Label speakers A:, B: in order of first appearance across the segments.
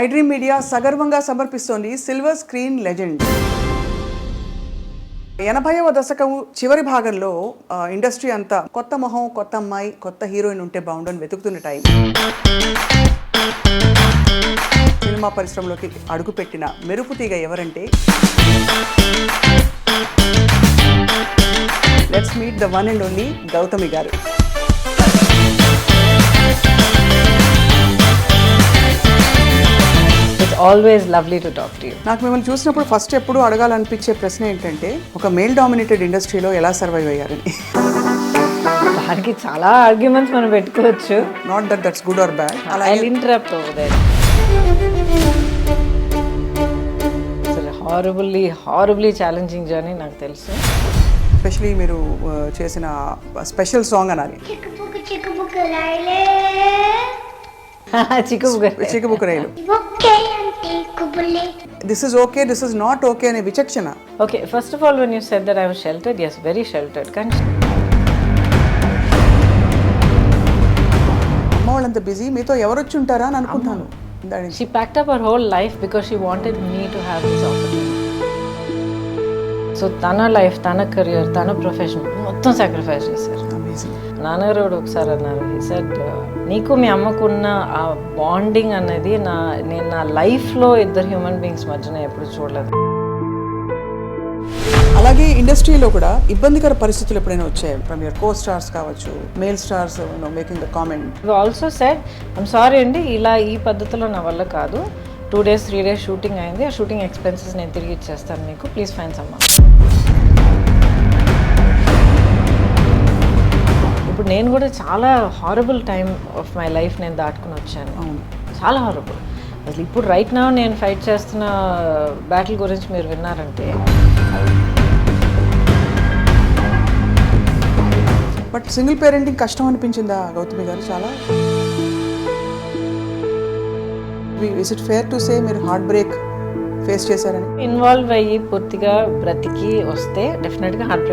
A: IDream media సగర్వంగా సమర్పిస్తోంది silver screen legend. 80వ దశకం చివరి భాగంలో ఇండస్ట్రీ అంతా కొత్త మొహం, కొత్త అమ్మాయి, కొత్త హీరోయిన్ ఉంటే బాగుండని వెతుకుతున్న టైం. సినిమా పరిశ్రమలోకి అడుగుపెట్టిన మెరుపు తీగ ఎవరంటే let's meet the one and only Gautami గారు.
B: Always lovely to talk to you.
A: నాకు మిమ్మల్ని చూసినప్పుడు ఫస్ట్ ఎప్పుడు అడగాలనిపించే ప్రశ్న ఏంటంటే, ఒక మేల్ డామినేటెడ్ ఇండస్ట్రీలో ఎలా సర్వైవ్ అయ్యారని.
B: దానికి చాలా ఆర్గ్యుమెంట్స్ మనం పెట్టుకోవచ్చు.
A: Not that that's good or bad.
B: I'll interrupt over there. Horribly challenging journey నాకు తెలుసు.
A: ఎస్పెషలీ మీరు చేసిన స్పెషల్ సాంగ్ అనాలి, చిక్కుబుక్కరైలు. This is okay, this is not okay అనే విచక్షణ.
B: Okay, first of all when you said that I was sheltered, yes, very sheltered. కానీ
A: అమ్మ వాళ్ళంత బిజీ, మీతో ఎవరు వచ్చి ఉంటారా అని అనుకుంటాను.
B: she packed up her whole life because she wanted me to have this opportunity. So తన లైఫ్, తన కెరియర్, తన ప్రొఫెషన్ మొత్తం సాక్రిఫైస్ చేశారు. నాన్నగారు ఒకసారి అన్నారు, he said, నీకు మీ అమ్మకున్న ఆ బాండింగ్ అనేది నేను నా లైఫ్లో ఇద్దరు హ్యూమన్ బీయింగ్స్ మధ్యన ఎప్పుడు చూడలేదు.
A: అలాగే ఇండస్ట్రీలో కూడా ఇబ్బందికర పరిస్థితులు ఎప్పుడైనా వచ్చాయి? ఫ్రమ్ యువర్ కో స్టార్స్ కావచ్చు, male stars making the comment.
B: Also said, I'm sorry అండి, ఇలా ఈ పద్ధతిలో నా వల్ల కాదు. 2 days 3 days షూటింగ్ అయింది, ఆ షూటింగ్ ఎక్స్పెన్సెస్ నేను తిరిగి ఇచ్చేస్తాను మీకు, ప్లీజ్ ఫైన్ సమ్మా. ఇప్పుడు నేను కూడా చాలా horrible time of my life నేను దాటుకుని వచ్చాను. చాలా హారబుల్. అసలు ఇప్పుడు రైట్ నౌ నేను ఫైట్ చేస్తున్న బ్యాటిల్ గురించి మీరు విన్నారంటే.
A: బట్ సింగిల్ పేరెంటింగ్ కష్టం అనిపించిందా గౌతమి గారు? చాలా. Is it fair to say మీరు హార్ట్ బ్రేక్ ఫేస్ చేశారని?
B: ఇన్వాల్వ్ అయ్యి పూర్తిగా బ్రతికి వస్తే డెఫినెట్గా హార్ట్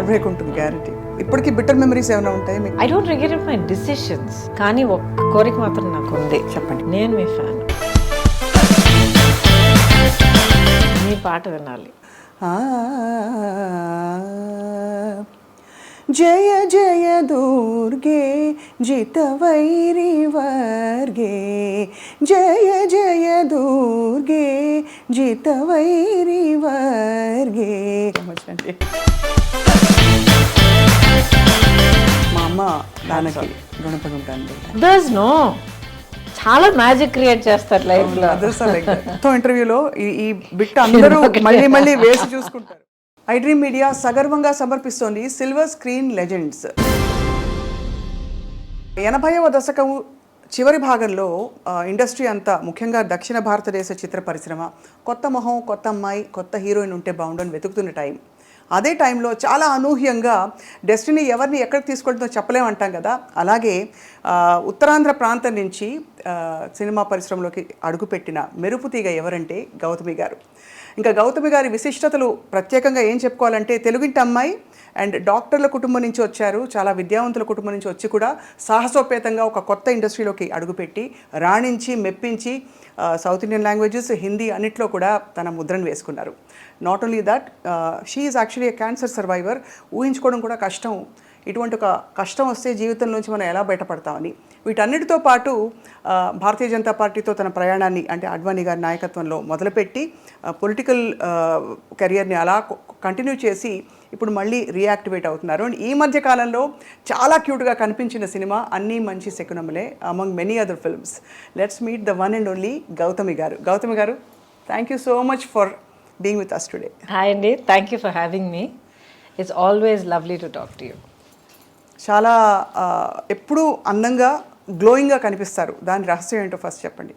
B: బ్రేక్ ఉంటుంది,
A: గ్యారంటీ. ఇప్పటికీ బిటర్ మెమరీస్ ఏమైనా ఉంటాయి మీకు?
B: I don't regret my decisions. కానీ ఒక్క కోరిక మాత్రం నాకు ఉంది.
A: చెప్పండి.
B: నేను మీ ఫ్యాన్, మీ పాట వినాలి.
A: జయ జయ దుర్గే జితవైరి వర్గే, జయ జయ దుర్గే జితవైరి వర్గే. మా అమ్మ నాన్నకి రుణపడి ఉంటాను.
B: దస్ నో, చాలా మ్యాజిక్ క్రియేట్ చేస్తారు లైఫ్లో.
A: ఇంటర్వ్యూలో ఈ బిట్ అందరూ మళ్ళీ వేసి చూసుకుంటారు. ఐడ్రీమ్ మీడియా సగర్వంగా సమర్పిస్తోంది సిల్వర్ స్క్రీన్ లెజెండ్స్. 80వ దశకం చివరి భాగంలో ఇండస్ట్రీ అంతా, ముఖ్యంగా దక్షిణ భారతదేశ చిత్ర పరిశ్రమ కొత్త మొహం, కొత్త అమ్మాయి, కొత్త హీరోయిన్ ఉంటే బాగుండని వెతుకుతున్న టైం. అదే టైంలో చాలా అనూహ్యంగా డెస్టినీ ఎవరిని ఎక్కడికి తీసుకెళ్తుందో చెప్పలేమంటాం కదా. అలాగే ఉత్తరాంధ్ర ప్రాంతం నుంచి సినిమా పరిశ్రమలోకి అడుగుపెట్టిన మెరుపు తీగ ఎవరంటే గౌతమి గారు. ఇంకా గౌతమి గారి విశిష్టతలు ప్రత్యేకంగా ఏం చెప్పుకోవాలంటే, తెలుగింటి అమ్మాయి అండ్ డాక్టర్ల కుటుంబం నుంచి వచ్చారు, చాలా విద్యావంతుల కుటుంబం నుంచి వచ్చి కూడా సాహసోపేతంగా ఒక కొత్త ఇండస్ట్రీలోకి అడుగుపెట్టి రాణించి మెప్పించి సౌత్ ఇండియన్ లాంగ్వేజెస్, హిందీ అన్నిట్లో కూడా తన ముద్రను వేసుకున్నారు. Not only that, she is actually a cancer survivor. ఊహించుకోవడం కూడా కష్టం, ఇటువంటి ఒక కష్టం వస్తే జీవితం నుంచి మనం ఎలా బయటపడతామని. వీటన్నిటితో పాటు భారతీయ జనతా పార్టీతో తన ప్రయాణాన్ని, అంటే అడ్వాణీ గారి నాయకత్వంలో మొదలుపెట్టి పొలిటికల్ కెరియర్ని అలా కంటిన్యూ చేసి ఇప్పుడు మళ్ళీ రీయాక్టివేట్ అవుతున్నారు. అండ్ ఈ మధ్య కాలంలో చాలా క్యూట్గా కనిపించిన cinema Anni Manchi Sakunamule, among many other films. Let's meet the one and only Gautami గారు. గౌతమి గారు, thank you so much for being with us today.
B: Hi అండి, thank you for having me. It's always lovely to talk to you.
A: చాలా ఎప్పుడూ అందంగా, గ్లోయింగ్గా కనిపిస్తారు. దాని రహస్యం ఏంటో ఫస్ట్ చెప్పండి.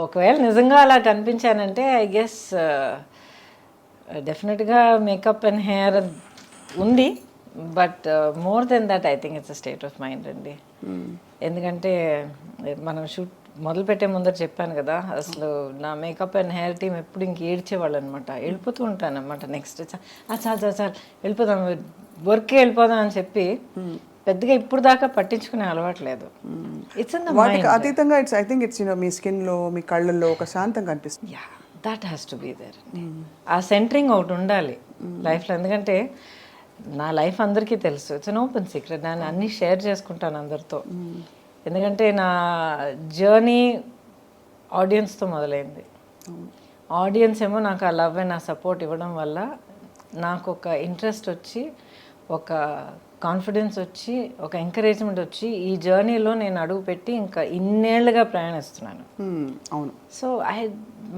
B: ఒకవేళ నిజంగా అలా కనిపించానంటే ఐ గెస్ డెఫినెట్గా మేకప్ అండ్ హెయిర్ ఉంది. But more than that I think it's a state of mind అండి. ఎందుకంటే మనం షూట్ మొదలుపెట్టే ముందర చెప్పాను కదా, అసలు నా మేకప్ అండ్ హెయిర్ టీమ్ ఎప్పుడు ఇంక ఏడ్చేవాళ్ళు అనమాట. వెళ్ళిపోతూ ఉంటాను అనమాట. నెక్స్ట్ చాలు వెళ్ళిపోదాం, వర్క్కి వెళ్ళిపోదాం అని చెప్పి పెద్దగా ఇప్పుడు దాకా పట్టించుకునే అలవాట్లేదు. ఇట్స్ ఇన్ ద
A: వాటికి
B: మైండ్.
A: అతీతంగా ఐ థింక్ ఇట్స్ మీ స్కిన్లో మీ కళ్ళల్లో ఒక శాంతం కనిపిస్తుంది.
B: Yeah, that has to be there. ఆ సెంటరింగ్ ఒకటి ఉండాలి లైఫ్లో. ఎందుకంటే నా లైఫ్ అందరికీ తెలుసు, ఇట్స్ అన్ ఓపెన్ సీక్రెట్. నేను అన్నీ షేర్ చేసుకుంటాను అందరితో. ఎందుకంటే నా జర్నీ ఆడియన్స్తో మొదలైంది. ఆడియన్స్ ఏమో నాకు ఆ లవ్ అండ్ ఆ సపోర్ట్ ఇవ్వడం వల్ల నాకు ఒక ఇంట్రెస్ట్ వచ్చి, ఒక కాన్ఫిడెన్స్ వచ్చి, ఒక ఎంకరేజ్మెంట్ వచ్చి ఈ జర్నీలో నేను అడుగు పెట్టి ఇంకా ఇన్నేళ్లుగా ప్రయాణిస్తున్నాను.
A: అవును.
B: So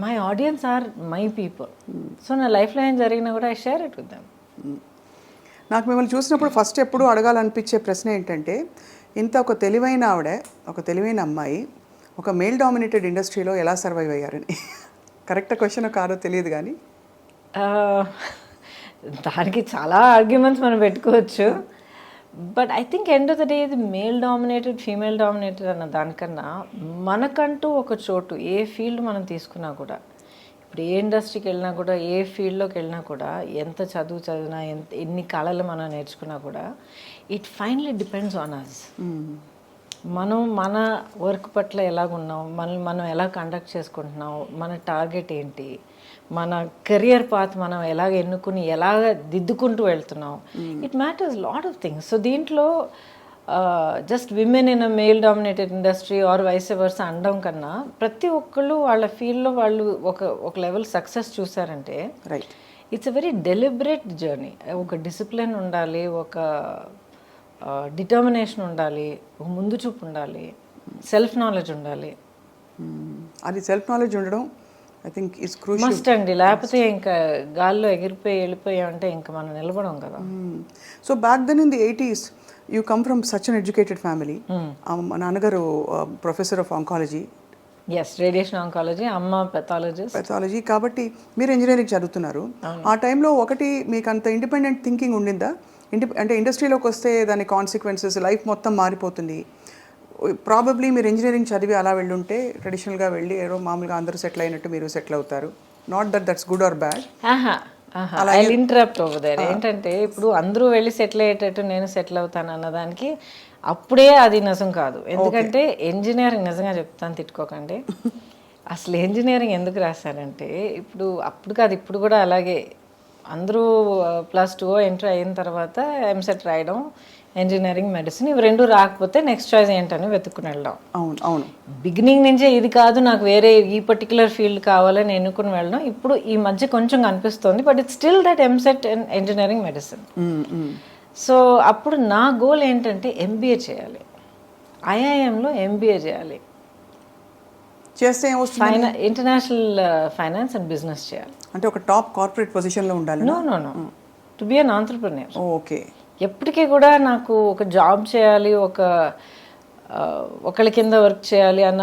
B: my audience are my people. So నా లైఫ్లో ఏం జరిగినా కూడా I share it with them.
A: నాకు మిమ్మల్ని చూసినప్పుడు ఫస్ట్ ఎప్పుడు అడగాలనిపించే ప్రశ్న ఏంటంటే, ఇంత ఒక తెలివైన ఆవిడ, ఒక తెలివైన అమ్మాయి ఒక మేల్ డామినేటెడ్ ఇండస్ట్రీలో ఎలా సర్వైవ్ అయ్యారని. కరెక్ట్ క్వశ్చన్ కాదో తెలియదు కానీ
B: దానికి చాలా ఆర్గ్యుమెంట్స్ మనం పెట్టుకోవచ్చు. But I think end of the day ఇది మేల్ డామినేటెడ్ ఫీమేల్ డామినేటెడ్ అన్న దానికన్నా మనకంటూ ఒక చోటు, ఏ ఫీల్డ్ మనం తీసుకున్నా కూడా, ఇప్పుడు ఏ ఇండస్ట్రీకి వెళ్ళినా కూడా, ఏ ఫీల్డ్లోకి వెళ్ళినా కూడా, ఎంత చదువు చదివినా, ఎన్ని కళలు మనం నేర్చుకున్నా కూడా, it finally depends on us. మనం మన వర్క్ పట్ల ఎలాగున్నాం, మనం ఎలా కండక్ట్ చేసుకుంటున్నాం, మన టార్గెట్ ఏంటి, మన కెరియర్ పాత్ మనం ఎలాగ ఎన్నుకుని ఎలాగ దిద్దుకుంటూ వెళ్తున్నాం, it matters lot of things. So దీంట్లో just women in a male dominated industry or vice versa అనడం కన్నా, ప్రతి ఒక్కళ్ళు వాళ్ళ ఫీల్డ్లో వాళ్ళు ఒక లెవెల్ సక్సెస్ చూసారంటే
A: right,
B: it's a very deliberate journey. ఒక డిసిప్లిన్ ఉండాలి, ఒక డిటర్మినేషన్ ఉండాలి, ఒక ముందు చూపు ఉండాలి, సెల్ఫ్ నాలెడ్జ్ ఉండాలి.
A: అది సెల్ఫ్ నాలెడ్జ్ ఉండడం I think it's crucial
B: must అండి. లేకపోతే ఇంకా గాల్లో ఎగిరిపోయి వెళ్ళిపోయామంటే ఇంకా మనం నిలబడం కదా.
A: So back then in the 80s you come from such an educated family. మా నాన్నగారు professor of oncology.
B: Yes, radiation oncology, అమ్మ పెథాలజీ.
A: కాబట్టి మీరు ఇంజనీరింగ్ చదువుతున్నారు. ఆ టైంలో ఒకటి మీకు అంత ఇండిపెండెంట్ థింకింగ్ ఉండిందా? అంటే ఇండస్ట్రీలోకి వస్తే దాని కాన్సిక్వెన్సెస్, లైఫ్ మొత్తం మారిపోతుంది. ప్రాబబ్లీ మీరు ఇంజనీరింగ్ చదివి అలా వెళ్ళుంటే ట్రెడిషనల్గా వెళ్ళి ఏదో మామూలుగా అందరూ సెటిల్ అయినట్టు మీరు సెటిల్ అవుతారు. Not that's good or bad.
B: I interrupt over there. ఏంటంటే ఇప్పుడు అందరూ వెళ్ళి సెటిల్ అయ్యేటట్టు నేను సెటిల్ అవుతాను అన్నదానికి అప్పుడే అది నిజం కాదు. ఎందుకంటే ఇంజనీరింగ్, నిజంగా చెప్తాను, తిట్టుకోకండి, అసలు ఇంజనీరింగ్ ఎందుకు రాశారంటే అప్పుడు కాదు, ఇప్పుడు కూడా అలాగే అందరూ +2 ఎంటర్ అయిన తర్వాత ఎంసెట్ రాయడం, ఇంజనీరింగ్, మెడిసిన్, ఇవి రెండు రాకపోతే నెక్స్ట్ చాయిస్ ఏంటని వెతుక్కుని వెళ్ళడం.
A: అవును.
B: బిగినింగ్ నుంచే ఇది కాదు నాకు వేరే ఈ పర్టికులర్ ఫీల్డ్ కావాలని ఎన్నుకుని వెళ్ళడం ఇప్పుడు ఈ మధ్య కొంచెం కనిపిస్తుంది. But it's still that EAMCET and engineering, medicine. So అప్పుడు నా గోల్ ఏంటంటే ఎంబీఏ చేయాలి, ఐఐఎంలో ఎంబీఏ చేయాలి,
A: చేస్తే
B: ఇంటర్నేషనల్ ఫైనాన్స్ అండ్ బిజినెస్ చేయాలి.
A: అంటే ఒక టాప్ కార్పొరేట్ పొజిషన్లో ఉండాలి.
B: No to be an entrepreneur.
A: Okay.
B: ఎప్పటికీ కూడా నాకు ఒక జాబ్ చేయాలి, ఒకళ్ళ కింద వర్క్ చేయాలి అన్న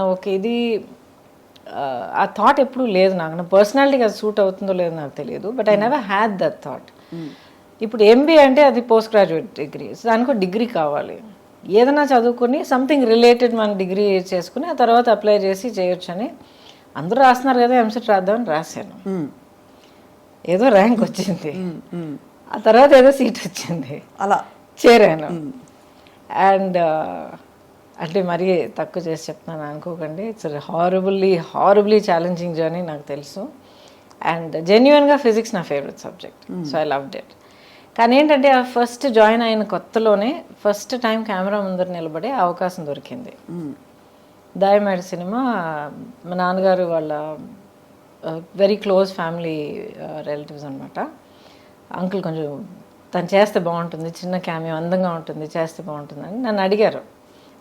B: ఆ థాట్ ఎప్పుడూ లేదు నాకు. నా పర్సనాలిటీకి అది సూట్ అవుతుందో లేదో నాకు తెలియదు, but I never had that thought. ఇప్పుడు ఎంబీఏ అంటే అది పోస్ట్ గ్రాడ్యుయేట్ డిగ్రీ, దానికి ఒక డిగ్రీ కావాలి. ఏదైనా చదువుకుని సంథింగ్ రిలేటెడ్ మన డిగ్రీ చేసుకుని ఆ తర్వాత అప్లై చేసి చేయొచ్చు అని అందరూ రాస్తున్నారు కదా, ఎంసెట్ రాద్దామని రాశాను. ఏదో ర్యాంక్ వచ్చింది, ఆ తర్వాత ఏదో సీట్ వచ్చింది, అలా చేరాను. అండ్ అంటే మరీ తక్కువ చేసి చెప్తున్నాను అనుకోకండి, ఇట్స్ హారబుల్లీ ఛాలెంజింగ్ జర్నీ, నాకు తెలుసు. అండ్ జెన్యున్గా ఫిజిక్స్ నా favourite subject, so I loved it. కానీ ఏంటంటే ఆ ఫస్ట్ జాయిన్ అయిన కొత్తలోనే ఫస్ట్ టైం కెమెరా ముందర నిలబడే అవకాశం దొరికింది. దాయమేడ సినిమా, మా నాన్నగారు వాళ్ళ వెరీ క్లోజ్ ఫ్యామిలీ రిలేటివ్స్ అనమాట. అంకుల్ కొంచెం తను చేస్తే బాగుంటుంది, చిన్న క్యామియో అందంగా ఉంటుంది, చేస్తే బాగుంటుంది అని నన్ను అడిగారు.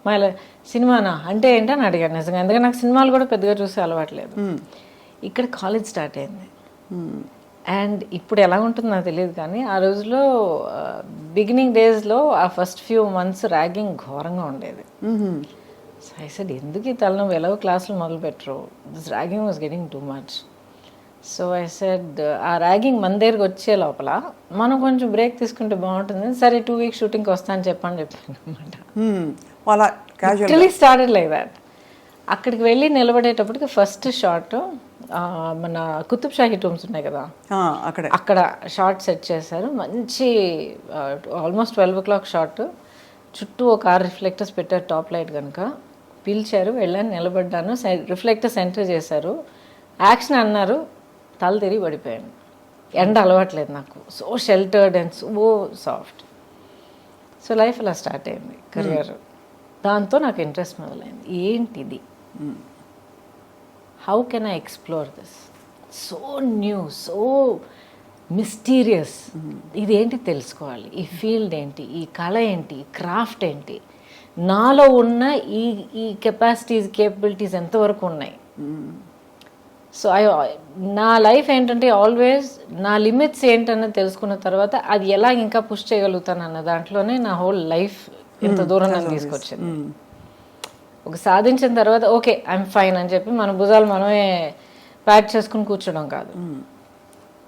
B: మళ్ళీ సినిమానా అంటే ఏంటని అడిగాను నిజంగా, ఎందుకంటే నాకు సినిమాలు కూడా పెద్దగా చూసే అలవాట్లేదు. ఇక్కడ కాలేజ్ స్టార్ట్ అయింది. అండ్ ఇప్పుడు ఎలా ఉంటుందో నాకు తెలియదు, కానీ ఆ రోజులో బిగినింగ్ డేస్లో ఆ ఫస్ట్ ఫ్యూ మంత్స్ ర్యాగింగ్ ఘోరంగా ఉండేది. సో ఐ సెడ్ ఎందుకు ఈ తలనొప్పి, ఎలాగో క్లాసులు మొదలు పెట్టరు, this ragging was getting too much. So I said ఆ ర్యాగింగ్ మన దగ్గరికి వచ్చే లోపల మనం కొంచెం బ్రేక్ తీసుకుంటే బాగుంటుంది, సరే 2 weeks షూటింగ్కి వస్తాను చెప్పాను అనమాట. Started like that. అక్కడికి వెళ్ళి నిలబడేటప్పటికి ఫస్ట్ షాట్ మన కుతుబ్ షాహీ టూమ్స్ ఉన్నాయి కదా, అక్కడ షార్ట్ సెట్ చేశారు. మంచి ఆల్మోస్ట్ 12 o'clock షార్ట్, చుట్టూ ఒక 6 రిఫ్లెక్టర్స్ పెట్టారు టాప్ లైట్ కనుక. పిలిచారు, వెళ్ళాను, నిలబడ్డాను, రిఫ్లెక్టర్ సెంటర్ చేశారు, యాక్షన్ అన్నారు, తల తిరిగి పడిపోయాను. ఎండ అలవాట్లేదు నాకు, so sheltered and so soft. So life అలా స్టార్ట్ అయింది, కెరియర్. దాంతో నాకు ఇంట్రెస్ట్ మొదలైంది, ఏంటిది, how can I explore this, so new, so mysterious, ఇదేంటి తెలుసుకోవాలి, ఈ ఫీల్డ్ ఏంటి, ఈ కళ ఏంటి, ఈ క్రాఫ్ట్ ఏంటి, నాలో ఉన్న ఈ కెపాసిటీస్ కేపబిలిటీస్ ఎంతవరకు ఉన్నాయి. సో నా లైఫ్ ఏంటంటే ఆల్వేస్ నా లిమిట్స్ ఏంటన్నది తెలుసుకున్న తర్వాత అది ఎలా ఇంకా పుష్ చేయగలుగుతాను అన్న దాంట్లోనే నా హోల్ లైఫ్ ఇంత దూరం నన్ను తీసుకొచ్చింది. ఒక సాధించిన తర్వాత ఓకే ఐఎమ్ ఫైన్ అని చెప్పి మన భుజాలు మనమే ప్యాక్ చేసుకుని కూర్చోడం కాదు,